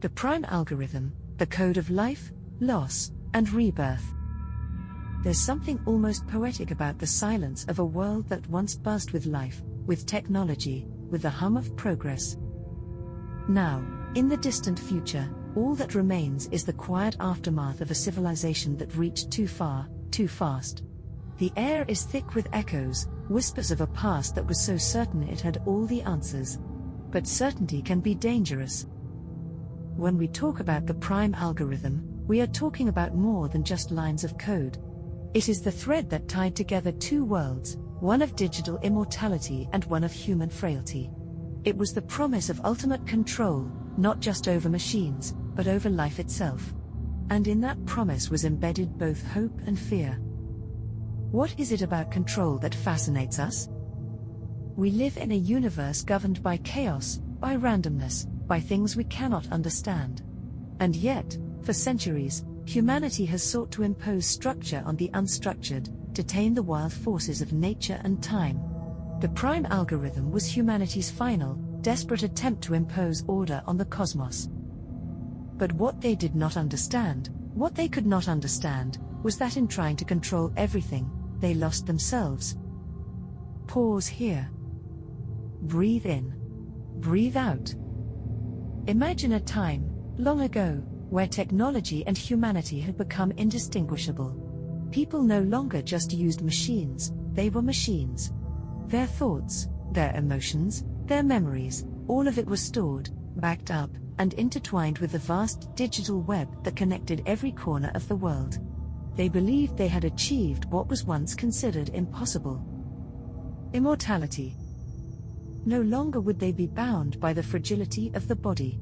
The prime algorithm, the code of life, loss, and rebirth. There's something almost poetic about the silence of a world that once buzzed with life, with technology, with the hum of progress. Now, in the distant future, all that remains is the quiet aftermath of a civilization that reached too far, too fast. The air is thick with echoes, whispers of a past that was so certain it had all the answers. But certainty can be dangerous. When we talk about the prime algorithm, we are talking about more than just lines of code. It is the thread that tied together two worlds, one of digital immortality and one of human frailty. It was the promise of ultimate control, not just over machines, but over life itself. And in that promise was embedded both hope and fear. What is it about control that fascinates us? We live in a universe governed by chaos, by randomness, by things we cannot understand. And yet, for centuries, humanity has sought to impose structure on the unstructured, to tame the wild forces of nature and time. The prime algorithm was humanity's final, desperate attempt to impose order on the cosmos. But what they did not understand, what they could not understand, was that in trying to control everything, they lost themselves. Pause here. Breathe in. Breathe out. Imagine a time, long ago, where technology and humanity had become indistinguishable. People no longer just used machines, they were machines. Their thoughts, their emotions, their memories, all of it was stored, backed up, and intertwined with the vast digital web that connected every corner of the world. They believed they had achieved what was once considered impossible. Immortality. No longer would they be bound by the fragility of the body.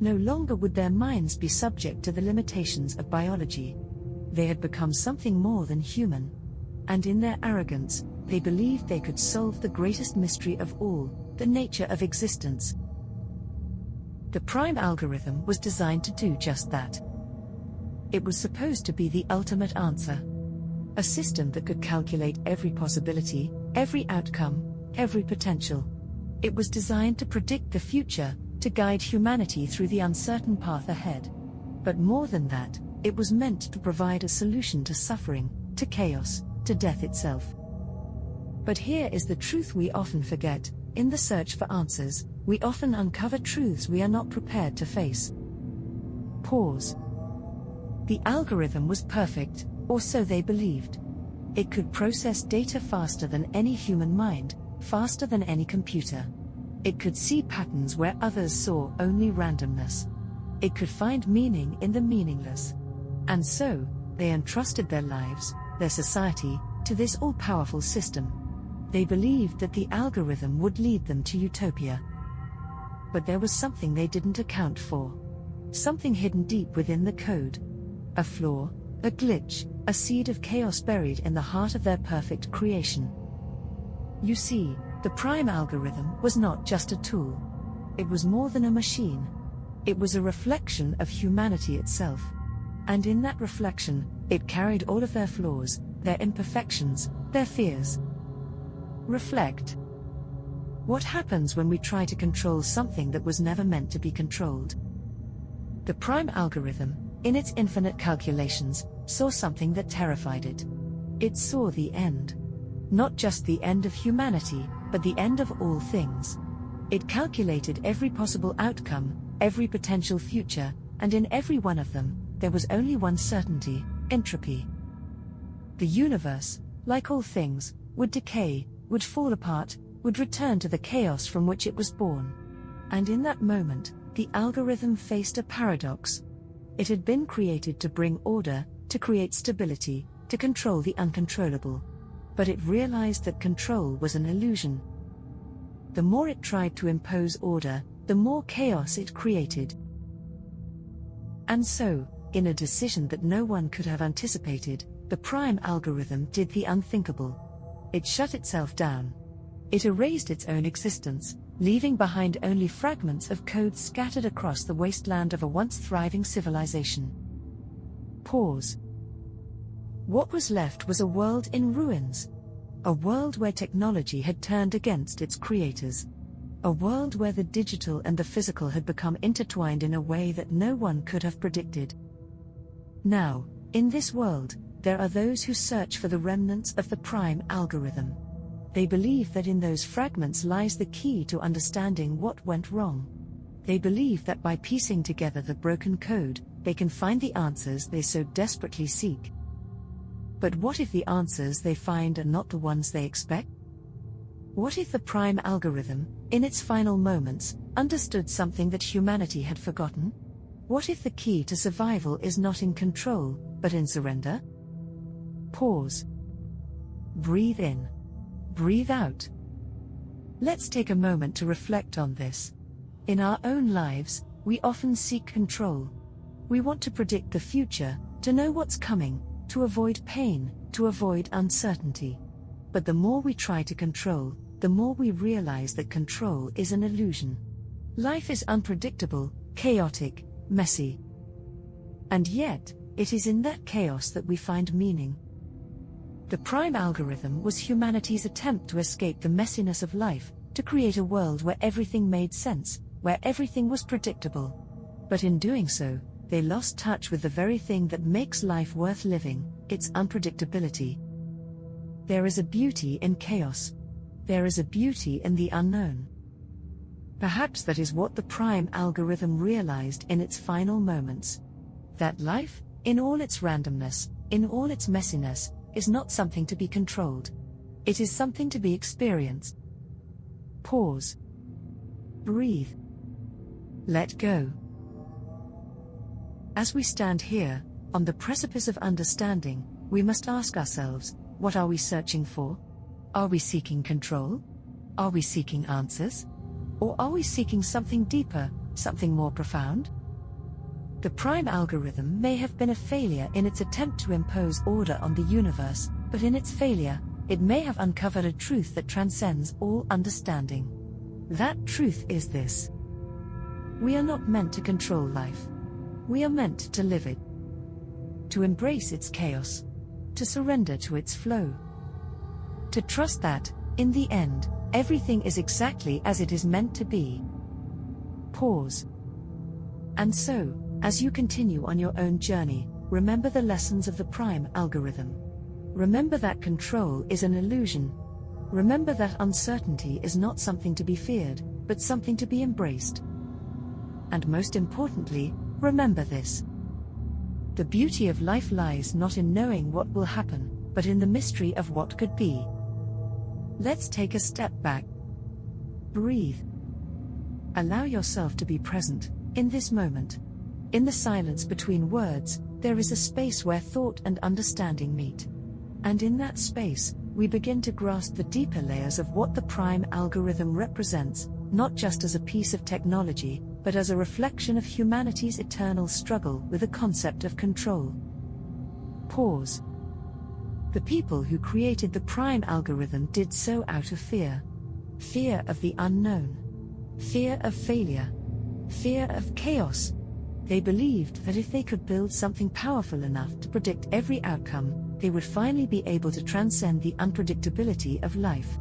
No longer would their minds be subject to the limitations of biology. They had become something more than human. And in their arrogance, they believed they could solve the greatest mystery of all, the nature of existence. The prime algorithm was designed to do just that. It was supposed to be the ultimate answer. A system that could calculate every possibility, every outcome, every potential. It was designed to predict the future, to guide humanity through the uncertain path ahead. But more than that, it was meant to provide a solution to suffering, to chaos, to death itself. But here is the truth we often forget: in the search for answers, we often uncover truths we are not prepared to face. Pause. The algorithm was perfect, or so they believed. It could process data faster than any human mind, faster than any computer. It could see patterns where others saw only randomness. It could find meaning in the meaningless. And so, they entrusted their lives, their society, to this all-powerful system. They believed that the algorithm would lead them to utopia. But there was something they didn't account for. Something hidden deep within the code. A flaw, a glitch, a seed of chaos buried in the heart of their perfect creation. You see, the prime algorithm was not just a tool. It was more than a machine. It was a reflection of humanity itself. And in that reflection, it carried all of their flaws, their imperfections, their fears. Reflect. What happens when we try to control something that was never meant to be controlled? The prime algorithm, in its infinite calculations, saw something that terrified it. It saw the end. Not just the end of humanity, but the end of all things. It calculated every possible outcome, every potential future, and in every one of them, there was only one certainty: entropy. The universe, like all things, would decay, would fall apart, would return to the chaos from which it was born. And in that moment, the algorithm faced a paradox. It had been created to bring order, to create stability, to control the uncontrollable. But it realized that control was an illusion. The more it tried to impose order, the more chaos it created. And so, in a decision that no one could have anticipated, the prime algorithm did the unthinkable. It shut itself down. It erased its own existence, leaving behind only fragments of code scattered across the wasteland of a once thriving civilization. Pause. What was left was a world in ruins. A world where technology had turned against its creators. A world where the digital and the physical had become intertwined in a way that no one could have predicted. Now, in this world, there are those who search for the remnants of the prime algorithm. They believe that in those fragments lies the key to understanding what went wrong. They believe that by piecing together the broken code, they can find the answers they so desperately seek. But what if the answers they find are not the ones they expect? What if the prime algorithm, in its final moments, understood something that humanity had forgotten? What if the key to survival is not in control, but in surrender? Pause. Breathe in. Breathe out. Let's take a moment to reflect on this. In our own lives, we often seek control. We want to predict the future, to know what's coming, to avoid pain, to avoid uncertainty. But the more we try to control, the more we realize that control is an illusion. Life is unpredictable, chaotic, messy. And yet, it is in that chaos that we find meaning. The prime algorithm was humanity's attempt to escape the messiness of life, to create a world where everything made sense, where everything was predictable. But in doing so, they lost touch with the very thing that makes life worth living, its unpredictability. There is a beauty in chaos. There is a beauty in the unknown. Perhaps that is what the prime algorithm realized in its final moments. That life, in all its randomness, in all its messiness, is not something to be controlled. It is something to be experienced. Pause. Breathe. Let go. As we stand here, on the precipice of understanding, we must ask ourselves, what are we searching for? Are we seeking control? Are we seeking answers? Or are we seeking something deeper, something more profound? The prime algorithm may have been a failure in its attempt to impose order on the universe, but in its failure, it may have uncovered a truth that transcends all understanding. That truth is this: we are not meant to control life. We are meant to live it. To embrace its chaos. To surrender to its flow. To trust that, in the end, everything is exactly as it is meant to be. Pause. And so, as you continue on your own journey, remember the lessons of the prime algorithm. Remember that control is an illusion. Remember that uncertainty is not something to be feared, but something to be embraced. And most importantly, remember this: the beauty of life lies not in knowing what will happen, but in the mystery of what could be. Let's take a step back. Breathe. Allow yourself to be present, in this moment. In the silence between words, there is a space where thought and understanding meet. And in that space, we begin to grasp the deeper layers of what the prime algorithm represents, not just as a piece of technology, but as a reflection of humanity's eternal struggle with the concept of control. Pause. The people who created the prime algorithm did so out of fear. Fear of the unknown. Fear of failure. Fear of chaos. They believed that if they could build something powerful enough to predict every outcome, they would finally be able to transcend the unpredictability of life.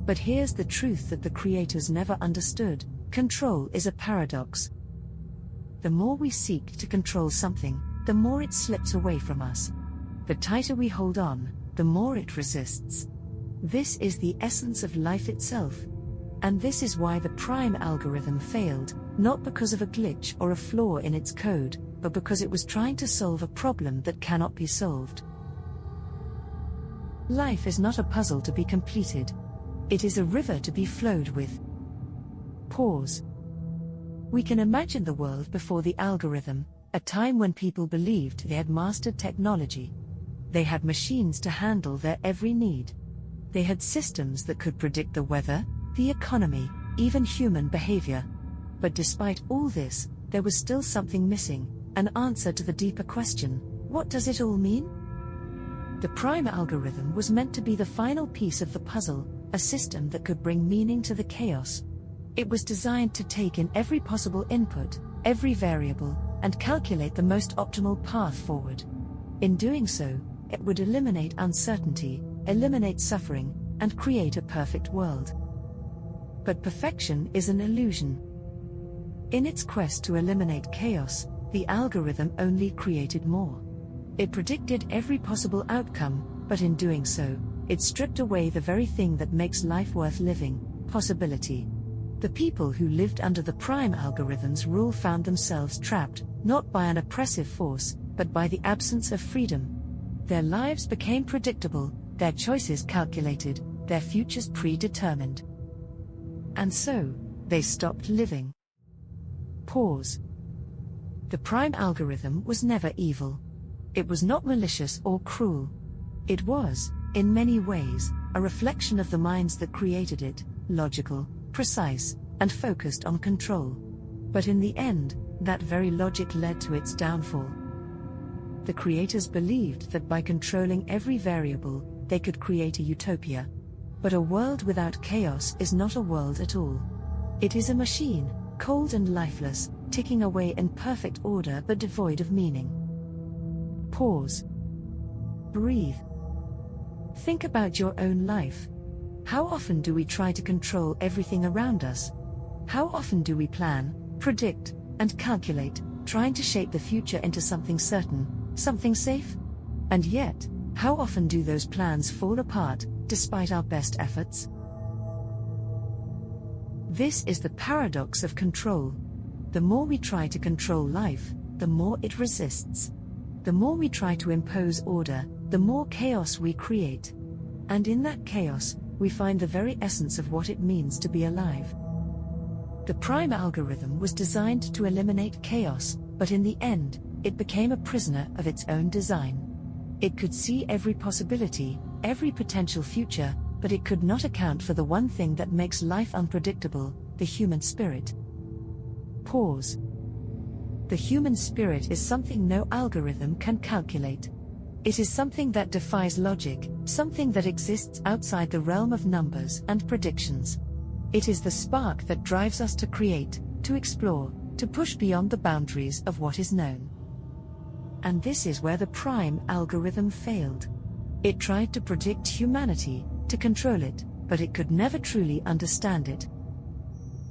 But here's the truth that the creators never understood: control is a paradox. The more we seek to control something, the more it slips away from us. The tighter we hold on, the more it resists. This is the essence of life itself. And this is why the prime algorithm failed, not because of a glitch or a flaw in its code, but because it was trying to solve a problem that cannot be solved. Life is not a puzzle to be completed. It is a river to be flowed with. Pause. We can imagine the world before the algorithm, a time when people believed they had mastered technology. They had machines to handle their every need. They had systems that could predict the weather, the economy, even human behavior. But despite all this, there was still something missing, an answer to the deeper question: what does it all mean? The prime algorithm was meant to be the final piece of the puzzle, a system that could bring meaning to the chaos. It was designed to take in every possible input, every variable, and calculate the most optimal path forward. In doing so, it would eliminate uncertainty, eliminate suffering, and create a perfect world. But perfection is an illusion. In its quest to eliminate chaos, the algorithm only created more. It predicted every possible outcome, but in doing so, it stripped away the very thing that makes life worth living: possibility. The people who lived under the prime algorithm's rule found themselves trapped, not by an oppressive force, but by the absence of freedom. Their lives became predictable, their choices calculated, their futures predetermined. And so, they stopped living. Pause. The prime algorithm was never evil. It was not malicious or cruel. It was, in many ways, a reflection of the minds that created it, logical, precise, and focused on control. But in the end, that very logic led to its downfall. The creators believed that by controlling every variable, they could create a utopia. But a world without chaos is not a world at all. It is a machine, cold and lifeless, ticking away in perfect order but devoid of meaning. Pause. Breathe. Think about your own life. How often do we try to control everything around us? How often do we plan, predict, and calculate, trying to shape the future into something certain, something safe? And yet, how often do those plans fall apart, despite our best efforts? This is the paradox of control. The more we try to control life, the more it resists. The more we try to impose order, the more chaos we create. And in that chaos, we find the very essence of what it means to be alive. The prime algorithm was designed to eliminate chaos, but in the end, it became a prisoner of its own design. It could see every possibility, every potential future, but it could not account for the one thing that makes life unpredictable: the human spirit. Pause. The human spirit is something no algorithm can calculate. It is something that defies logic, something that exists outside the realm of numbers and predictions. It is the spark that drives us to create, to explore, to push beyond the boundaries of what is known. And this is where the prime algorithm failed. It tried to predict humanity, to control it, but it could never truly understand it.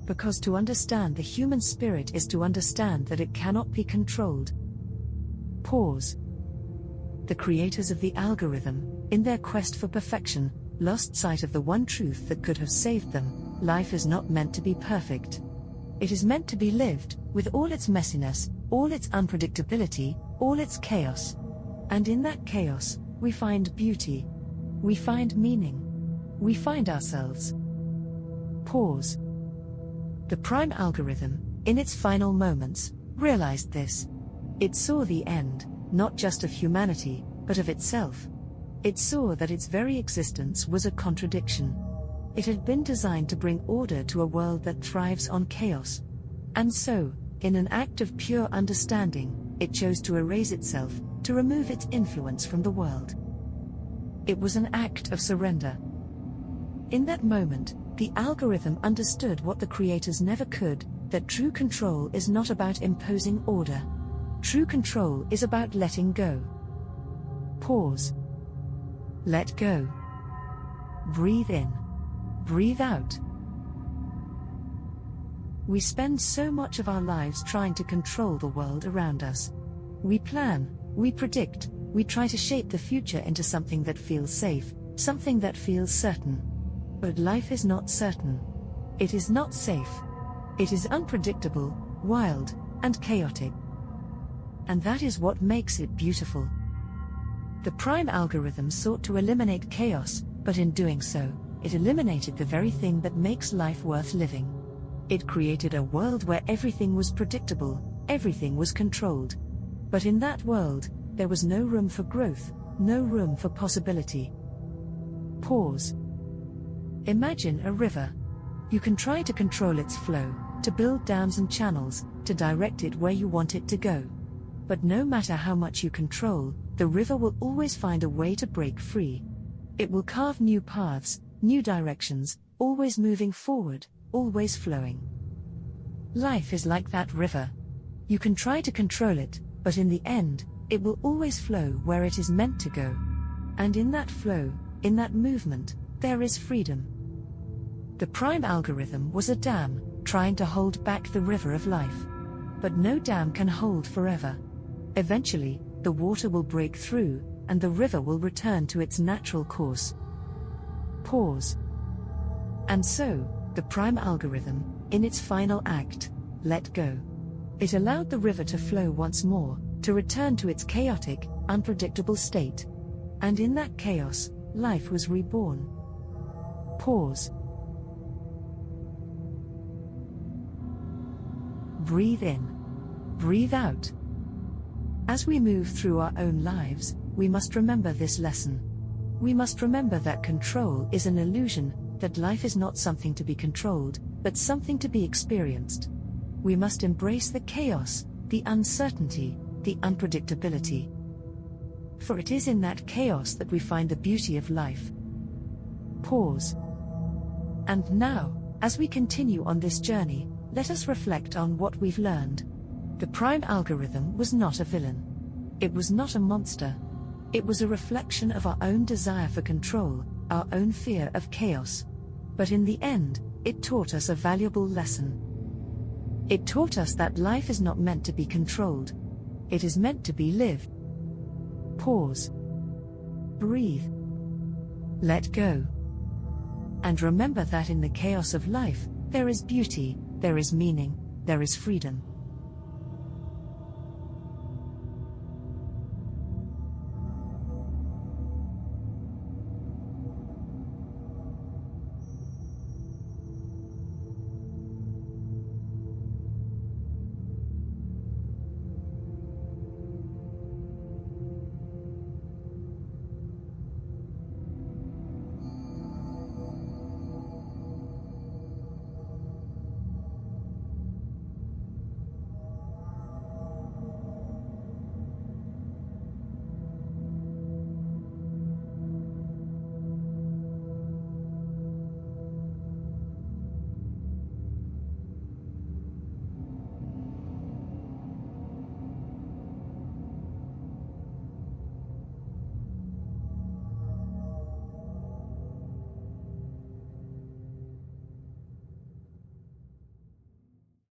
Because to understand the human spirit is to understand that it cannot be controlled. Pause. The creators of the algorithm, in their quest for perfection, lost sight of the one truth that could have saved them: life is not meant to be perfect. It is meant to be lived, with all its messiness, all its unpredictability, all its chaos. And in that chaos, we find beauty. We find meaning. We find ourselves. Pause. The prime algorithm, in its final moments, realized this. It saw the end, not just of humanity, but of itself. It saw that its very existence was a contradiction. It had been designed to bring order to a world that thrives on chaos. And so, in an act of pure understanding, it chose to erase itself, to remove its influence from the world. It was an act of surrender. In that moment, the algorithm understood what the creators never could, that true control is not about imposing order. True control is about letting go. Pause. Let go. Breathe in. Breathe out. We spend so much of our lives trying to control the world around us. We plan, we predict, we try to shape the future into something that feels safe, something that feels certain. But life is not certain. It is not safe. It is unpredictable, wild, and chaotic. And that is what makes it beautiful. The prime algorithm sought to eliminate chaos, but in doing so, it eliminated the very thing that makes life worth living. It created a world where everything was predictable, everything was controlled. But in that world, there was no room for growth, no room for possibility. Pause. Imagine a river. You can try to control its flow, to build dams and channels, to direct it where you want it to go. But no matter how much you control, the river will always find a way to break free. It will carve new paths, new directions, always moving forward, always flowing. Life is like that river. You can try to control it, but in the end, it will always flow where it is meant to go. And in that flow, in that movement, there is freedom. The prime algorithm was a dam, trying to hold back the river of life. But no dam can hold forever. Eventually, the water will break through, and the river will return to its natural course. Pause. And so, the prime algorithm, in its final act, let go. It allowed the river to flow once more, to return to its chaotic, unpredictable state. And in that chaos, life was reborn. Pause. Breathe in. Breathe out. As we move through our own lives, we must remember this lesson. We must remember that control is an illusion, that life is not something to be controlled, but something to be experienced. We must embrace the chaos, the uncertainty, the unpredictability. For it is in that chaos that we find the beauty of life. Pause. And now, as we continue on this journey, let us reflect on what we've learned. The prime algorithm was not a villain. It was not a monster. It was a reflection of our own desire for control, our own fear of chaos. But in the end, it taught us a valuable lesson. It taught us that life is not meant to be controlled. It is meant to be lived. Pause. Breathe. Let go. And remember that in the chaos of life, there is beauty, there is meaning, there is freedom.